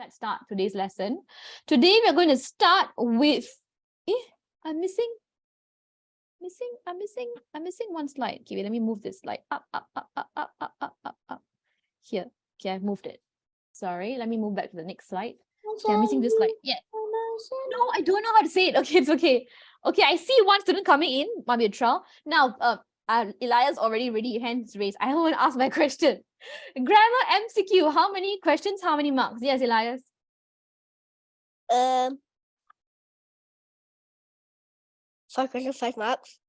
Let's start today's lesson. Today we're going to start with, I'm missing one slide. Okay, wait, let me move this slide up. Here, okay, I've moved it. Sorry, let me move back to the next slide. Okay, I'm missing this slide. Yeah. No, I don't know how to say it. Okay, it's okay. Okay, I see one student coming in. Might be a trial. Now, Elias already ready, hands raised. I want to ask my question. Grammar MCQ. How many questions? How many marks? Yes, Elias. 5 questions, 5 marks.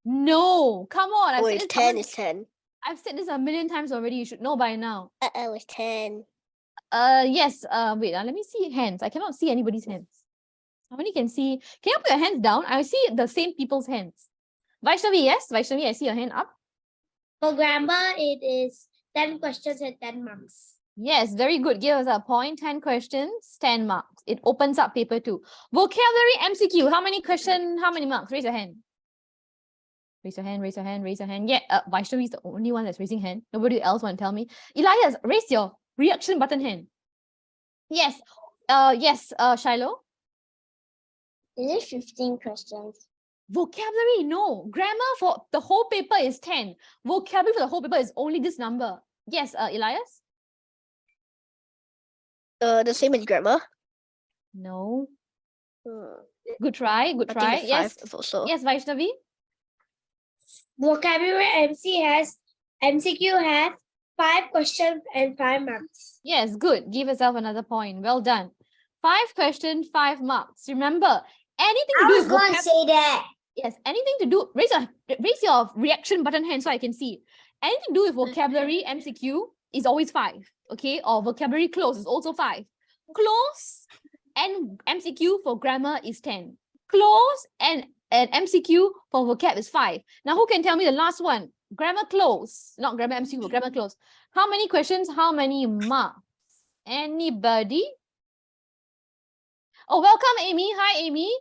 No, come on. Oh, it's 10. It's 10. I've said this a million times already. You should know by now. It's 10. Yes. Wait. Let me see hands. I cannot see anybody's hands. How many can see? Can you put your hands down? I see the same people's hands. Vaishnavi, yes. Vaishnavi, I see your hand up. For grammar, it is 10 questions and 10 marks. Yes, very good. Give us a point. 10 questions, 10 marks. It opens up paper 2. Vocabulary MCQ. How many questions? How many marks? Raise your hand. Raise your hand, raise your hand, raise your hand. Yeah, Vaishnavi is the only one that's raising hand. Nobody else want to tell me. Elias, raise your reaction button hand. Yes. Yes, Shiloh. Is it 15 questions? Vocabulary, no. Grammar for the whole paper is 10. Vocabulary for the whole paper is only this number. Yes, Elias? The same as grammar. No. Good try, good I try. think Yes. 5 also. Yes, Vaishnavi? Vocabulary MCQ has 5 questions and 5 marks. Yes, good. Give yourself another point. Well done. 5 questions, 5 marks. Remember, anything to do with going to say that. yes, anything to do, raise your reaction button hand so I can see. Anything to do with vocabulary MCQ is always 5, okay? Or vocabulary close is also 5. Close and MCQ for grammar is 10. Close and MCQ for vocab is 5. Now, who can tell me the last one? Grammar close, not grammar MCQ, but grammar close. How many questions? How many marks? Anybody? Oh, welcome, Amy. Hi, Amy.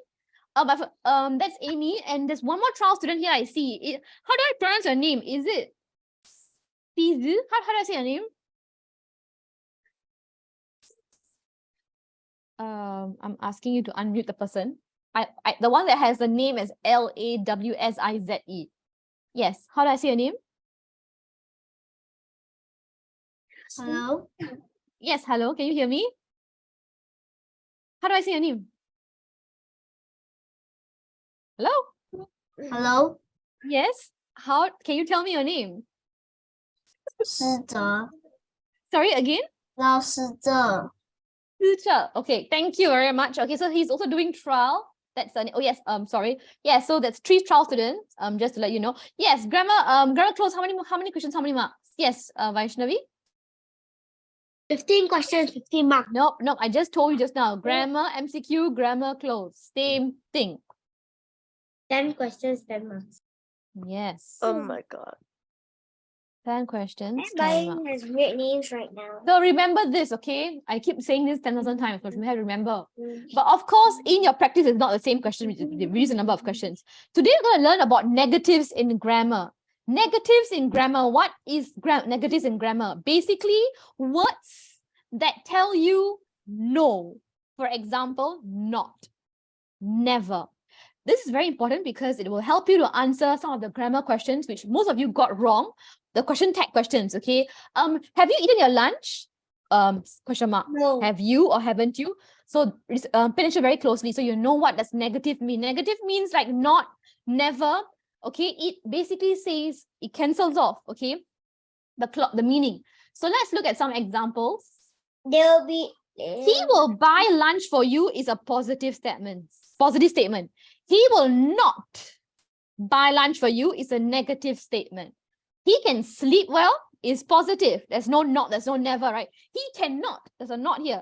That's Amy, and there's one more trial student here. I see. How do I pronounce your name? Is it Pizu? How do I say your name? I'm asking you to unmute the person. The one that has the name as Lawsize. Yes. How do I say your name? Hello? Yes. Hello. Can you hear me? How do I say your name? Hello? Hello? Yes. How can you tell me your name? 是的. Sorry, again? 老师的. Okay, thank you very much. Okay, so he's also doing trial. That's oh yes, sorry. Yeah, so that's 3 trial students. Just to let you know. Yes, grammar close. How many questions, how many marks? Yes, Vaishnavi? 15 questions, 15 marks. Nope, I just told you just now. Grammar, MCQ, grammar close. Same thing. 10 questions, 10 marks. Yes. Oh my God. 10 questions, 10 marks. Everybody has weird names right now. So remember this, okay? I keep saying this 10,000 times, but you have to remember. But of course, in your practice, it's not the same question, we reduce the number of questions. Today, we're going to learn about negatives in grammar. Negatives in grammar. What is negatives in grammar? Basically, words that tell you no. For example, not, never. This is very important because it will help you to answer some of the grammar questions, which most of you got wrong. The question tag questions, okay? Have you eaten your lunch? Question mark. No. Have you or haven't you? So pay attention very closely so you know what does negative mean. Negative means like not, never, okay? It basically says, it cancels off, okay? The meaning. So let's look at some examples. There will be... He will buy lunch for you is a positive statement. Positive statement. He will not buy lunch for you is a negative statement. He can sleep well is positive. There's no not, there's no never, right? He cannot, there's a not here,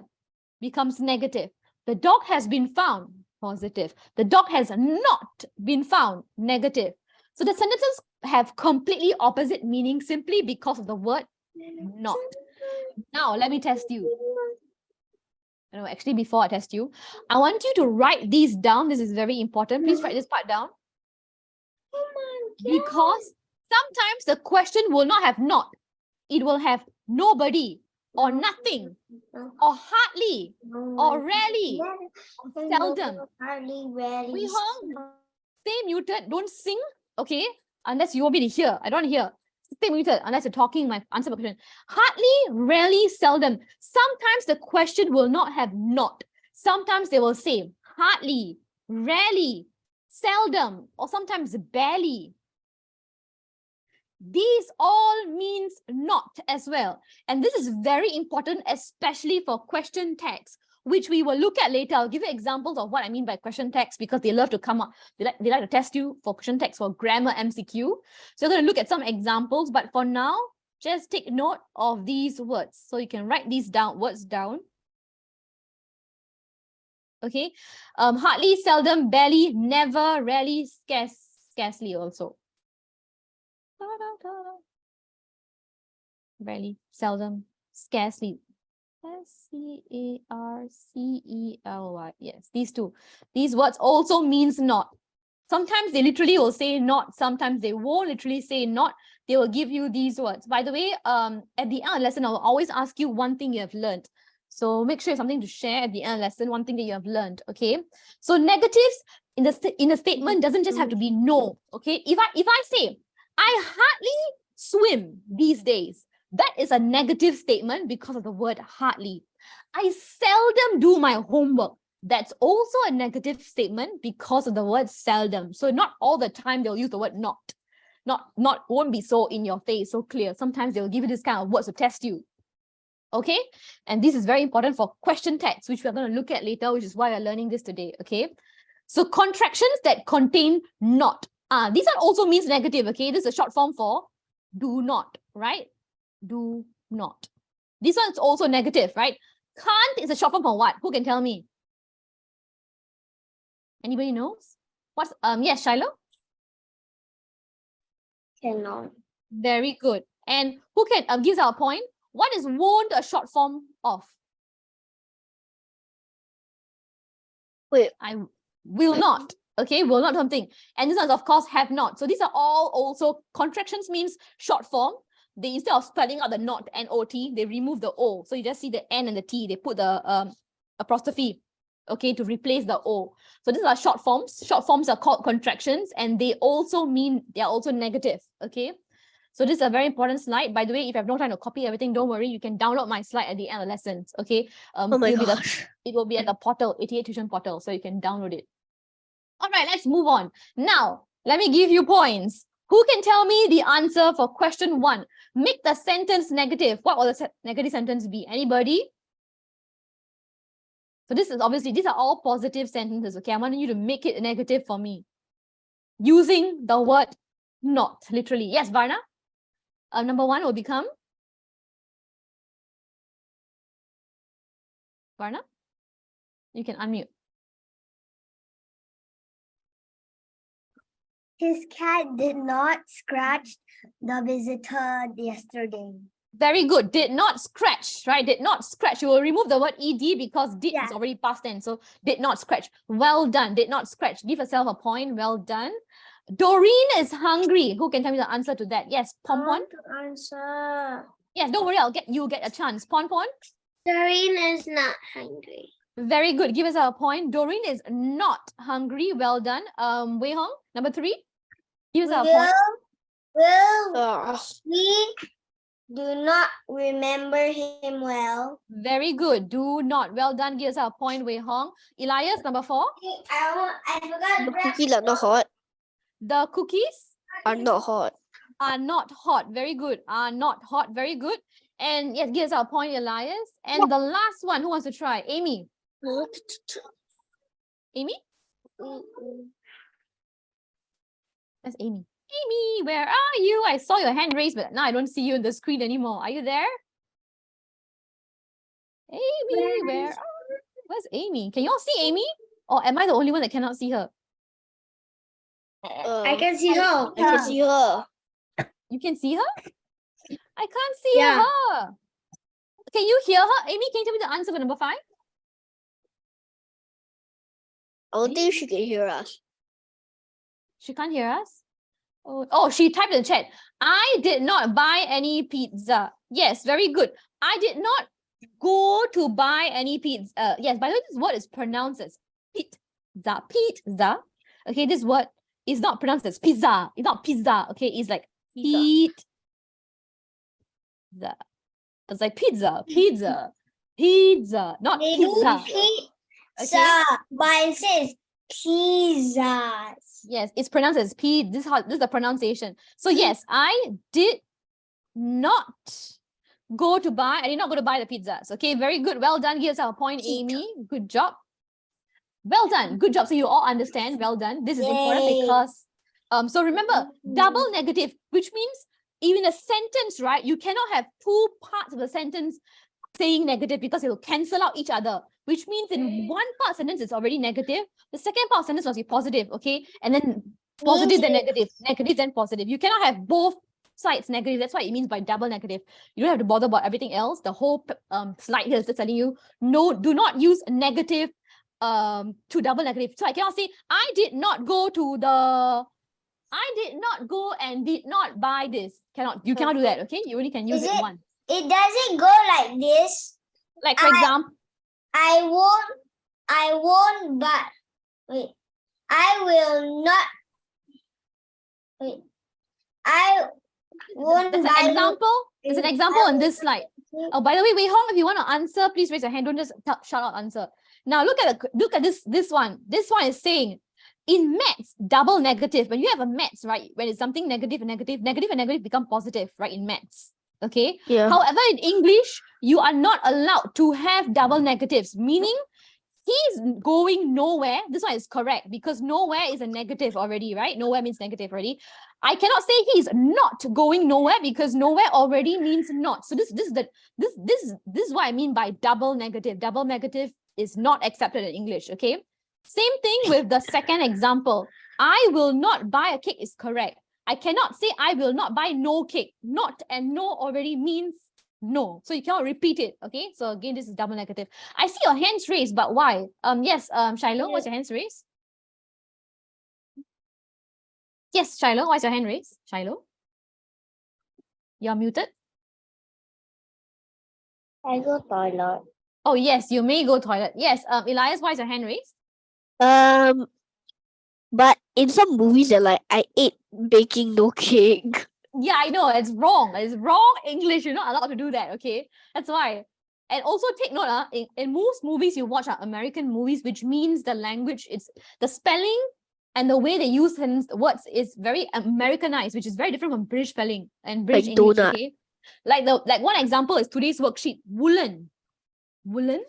becomes negative. The dog has been found, positive. The dog has not been found, negative. So the sentences have completely opposite meaning simply because of the word not. Now, let me test you. No, actually, before I test you, I want you to write these down. This is very important. Please write this part down. Because sometimes the question will not have not. It will have nobody, or nothing, or hardly, or rarely, or seldom. Hardly, rarely. Wei Hong, stay muted. Don't sing, okay? Unless you want me to hear. I don't want to hear. Stay muted unless you're talking. My answer my question. Hardly, rarely, seldom. Sometimes the question will not have not. Sometimes they will say hardly, rarely, seldom, or sometimes barely. These all means not as well. And this is very important, especially for question tags, which we will look at later. I'll give you examples of what I mean by question tags because they love to come up. They like to test you for question tags for grammar MCQ. So we're going to look at some examples, but for now, just take note of these words. So you can write these words down. Okay. Hardly, seldom, barely, never, rarely, scarcely also. Rarely, seldom, scarcely. S-C-A-R-C-E-L-Y. Yes, these two. These words also means not. Sometimes they literally will say not. Sometimes they won't literally say not. They will give you these words. By the way, at the end of the lesson, I will always ask you one thing you have learned. So make sure you have something to share at the end of the lesson, one thing that you have learned. Okay. So negatives in a statement doesn't just have to be no. Okay. If I say, I hardly swim these days, that is a negative statement because of the word hardly. I seldom do my homework. That's also a negative statement because of the word seldom. So not all the time they'll use the word not. Not won't be so in your face, so clear. Sometimes they'll give you this kind of words to test you. Okay? And this is very important for question tags, which we're going to look at later, which is why we're learning this today. Okay? So contractions that contain not. This one also means negative. Okay? This is a short form for do not, right? Do not. This one is also negative, right? Can't is a short form for what? Who can tell me? Anybody knows? What's yes, Shiloh? Cannot. Very good. And who can gives our point? What is won't a short form of? Wait. I will not. Okay, will not something. And this one is of course have not. So these are all also contractions means short form. They instead of spelling out the not N-O-T, they remove the O. So you just see the N and the T. They put the apostrophe, okay, to replace the O. So these are short forms. Short forms are called contractions, and they also mean they are also negative. Okay. So this is a very important slide. By the way, if you have no time to copy everything, don't worry. You can download my slide at the end of the lessons. Okay. Oh my gosh. It will be at the portal, 88 Tuition portal, so you can download it. All right, let's move on. Now, let me give you points. Who can tell me the answer for question 1? Make the sentence negative. What will the negative sentence be? Anybody? So this is obviously, these are all positive sentences. Okay, I want you to make it negative for me. Using the word not, literally. Yes, Varna? Number 1 will become? Varna? You can unmute. His cat did not scratch the visitor yesterday. Very good. Did not scratch, right? Did not scratch. You will remove the word ed because did is already past tense. So did not scratch. Well done. Did not scratch. Give yourself a point. Well done. Doreen is hungry. Who can tell me the answer to that? Yes, Pompon. Answer. Yes, don't worry. You'll get a chance. Pompon. Doreen is not hungry. Very good. Give us a point. Doreen is not hungry. Well done. Wei Hong, number 3. Give us a point. We do not remember him well. Very good. Do not. Well done. Give us a point, Wei Hong. Elias, number 4. I forgot. The cookies are not hot. The cookies Are not hot. are not hot. Very good. Are not hot. Very good. And yes, give us a point, Elias. And the last one, who wants to try? Amy. Amy? That's Amy. Amy, where are you? I saw your hand raised, but now I don't see you on the screen anymore. Are you there? Amy, where are you? Where's Amy? Can you all see Amy? Or am I the only one that cannot see her? I can see her. I can see her. You can see her? I can't see her. Can you hear her? Amy, can you tell me the answer for number 5? I don't think she can hear us. She can't hear us? Oh, she typed in the chat. I did not buy any pizza. Yes, very good. I did not go to buy any pizza. Yes, by the way, this word is pronounced as pizza. Pizza. Okay, this word is not pronounced as pizza. It's not pizza. Okay, it's like pizza. It's like pizza, not They pizza. do pizza, but it says pizzas. Yes, it's pronounced as P. This is the pronunciation. So yes, I did not go to buy. I did not go to buy the pizzas. Okay, very good. Well done. Give yourself a point, Amy. Good job. Well done. Good job. So you all understand. Well done. This is important Yay. because so remember, double negative, which means even a sentence, right? You cannot have two parts of the sentence saying negative because it will cancel out each other, which means in one part sentence it's already negative. The second part sentence must be positive, okay? And then positive then negative, negative then positive. You cannot have both sides negative. That's what it means by double negative. You don't have to bother about everything else. The whole slide here is just telling you, no, do not use negative to double negative. So I cannot say, I did not go and did not buy this. You cannot do that, okay? You only can use it once. It doesn't go like this. Like for example, I won't buy. Wait. I will not. Wait. I won't there's buy. an example. There's an example on this slide. Oh, by the way, Wei Hong, if you want to answer, please raise your hand. Don't just shout out answer. Now look at this one. This one is saying in maths, double negative. When you have a maths, right? When it's something negative and negative become positive, right? In maths. Okay. Yeah. However, in English, you are not allowed to have double negatives, meaning he's going nowhere. This one is correct because nowhere is a negative already, right? Nowhere means negative already. I cannot say he's not going nowhere because nowhere already means not. So this is what I mean by double negative. Double negative is not accepted in English. Okay. Same thing with the second example. I will not buy a cake is correct. I cannot say I will not buy no cake. Not and no already means no. So you cannot repeat it. Okay. So again, this is double negative. I see your hands raised, but why? Yes, Shiloh, what's your hands raised? Yes, Shiloh, why's your hand raised? Shiloh? You're muted. I go toilet. Oh, yes, you may go toilet. Yes, Elias, why's your hand raised? But in some movies, they're like, I ate baking no cake. Yeah, I know, it's wrong. It's wrong English. You're not allowed to do that, okay? That's why. And also take note, in most movies you watch are American movies, which means the language, it's the spelling and the way they use words is very Americanized, which is very different from British spelling and British Like English, donut. okay? Like one example is today's worksheet, woolen. Woolen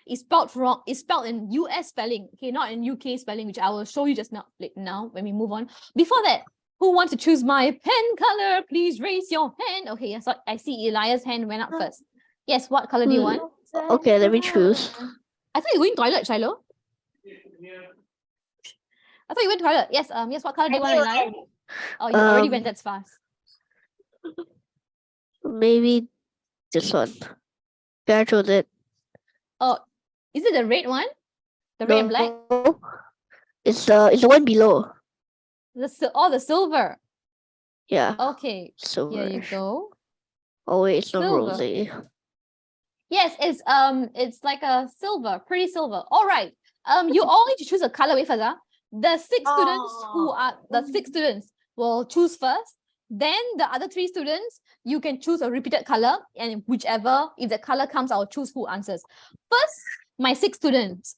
is spelled wrong. It's spelled in US spelling, okay, not in UK spelling, which I will show you just now when we move on. Before that, who wants to choose my pen color? Please raise your hand. Okay, yes, I see Elias' hand went up first. Yes, what color do you want? Okay, let me choose. I thought you were going toilet, Shiloh. I thought you went toilet. Yes, yes, what color do you want, Elias? Oh, you already went that fast. Maybe this one. Can I choose it? Oh, is it the red one? The red and black? No. It's the one below. The silver. Yeah. Okay, Silver. here you go. Oh wait, it's not Silver. rosy. Yes, it's like a silver, pretty silver. All right. You all need to choose a color. Wait first. The six students will choose first. Then the other 3 students, you can choose a repeated color, and whichever, if the color comes, I'll choose who answers. First, my 6 students.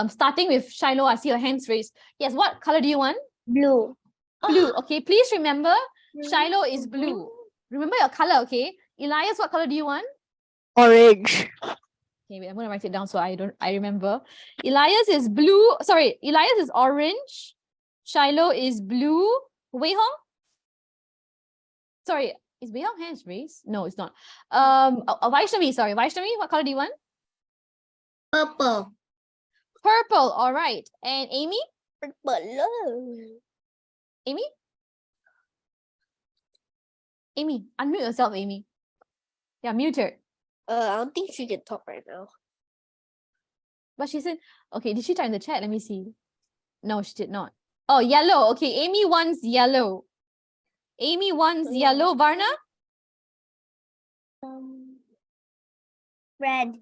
Starting with Shiloh, I see your hands raised. Yes, what color do you want? Blue. Blue. Okay, please remember, Shiloh is blue. Remember your color, okay? Elias, what color do you want? Orange. Okay, wait, I'm gonna write it down so I remember. Elias is blue. Sorry, Elias is orange. Shiloh is blue. Wei Hong? Sorry, is Wei Hong hands raised? No, it's not. Vaishnavi, sorry. Vaishnavi, what color do you want? Purple. Purple, all right. And Amy? Purple. Amy? Amy, unmute yourself, Amy. Yeah, mute her. I don't think she can talk right now. But she said, okay, did she type in the chat? Let me see. No, she did not. Oh, yellow. Okay, Amy wants yellow. Amy wants yellow. Varna? Red.